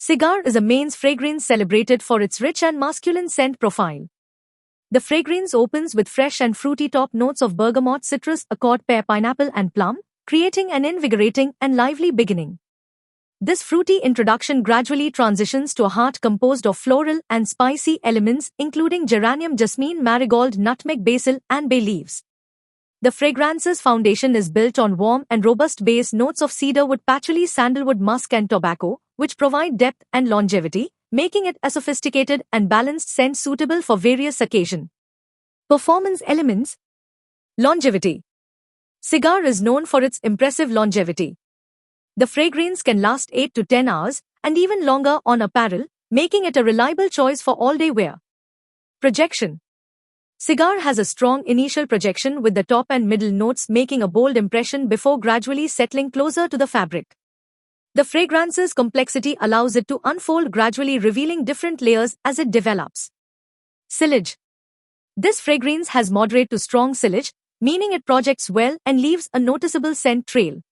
Cigar is a men's fragrance celebrated for its rich and masculine scent profile. The fragrance opens with fresh and fruity top notes of bergamot, citrus, accord, pear, pineapple, and plum, creating an invigorating and lively beginning. This fruity introduction gradually transitions to a heart composed of floral and spicy elements including geranium, jasmine, marigold, nutmeg, basil, and bay leaves. The fragrance's foundation is built on warm and robust base notes of cedarwood, patchouli, sandalwood, musk, and tobacco, which provide depth and longevity, making it a sophisticated and balanced scent suitable for various occasions. Performance elements. Longevity. Cigar is known for its impressive longevity. The fragrance can last 8 to 10 hours, and even longer on apparel, making it a reliable choice for all-day wear. Projection. Cigar has a strong initial projection with the top and middle notes making a bold impression before gradually settling closer to the fabric. The fragrance's complexity allows it to unfold, gradually revealing different layers as it develops. Sillage. This fragrance has moderate to strong sillage, meaning it projects well and leaves a noticeable scent trail.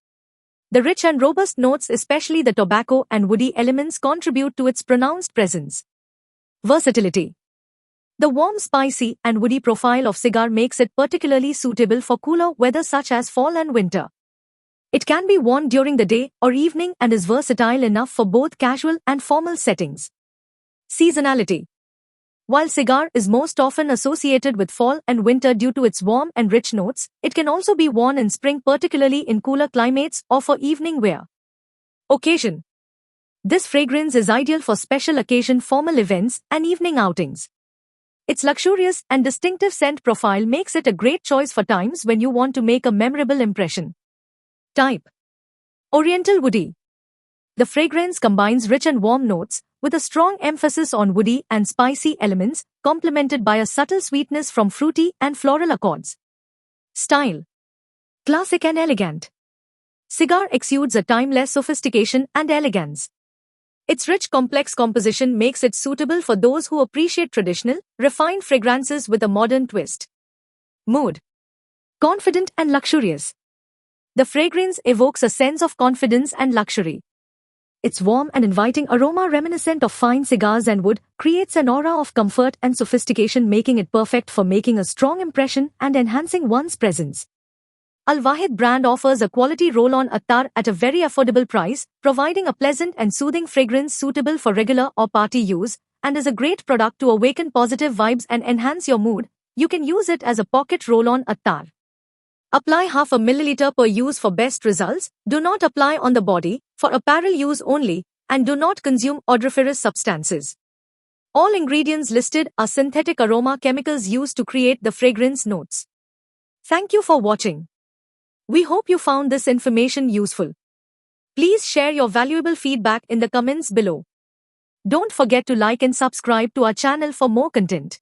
The rich and robust notes, especially the tobacco and woody elements, contribute to its pronounced presence. Versatility. The warm, spicy, and woody profile of cigar makes it particularly suitable for cooler weather such as fall and winter. It can be worn during the day or evening and is versatile enough for both casual and formal settings. Seasonality. While cigar is most often associated with fall and winter due to its warm and rich notes, it can also be worn in spring, particularly in cooler climates or for evening wear. Occasion. This fragrance is ideal for special occasion, formal events, and evening outings. Its luxurious and distinctive scent profile makes it a great choice for times when you want to make a memorable impression. Type. Oriental woody. The fragrance combines rich and warm notes, with a strong emphasis on woody and spicy elements, complemented by a subtle sweetness from fruity and floral accords. Style. Classic and elegant. Cigar exudes a timeless sophistication and elegance. Its rich, complex composition makes it suitable for those who appreciate traditional, refined fragrances with a modern twist. Mood. Confident and luxurious. The fragrance evokes a sense of confidence and luxury. Its warm and inviting aroma, reminiscent of fine cigars and wood, creates an aura of comfort and sophistication, making it perfect for making a strong impression and enhancing one's presence. Al-Wahid brand offers a quality roll-on attar at a very affordable price, providing a pleasant and soothing fragrance suitable for regular or party use, and is a great product to awaken positive vibes and enhance your mood. You can use it as a pocket roll-on attar. Apply half a milliliter per use for best results. Do not apply on the body, for apparel use only, and do not consume odoriferous substances. All ingredients listed are synthetic aroma chemicals used to create the fragrance notes. Thank you for watching. We hope you found this information useful. Please share your valuable feedback in the comments below. Don't forget to like and subscribe to our channel for more content.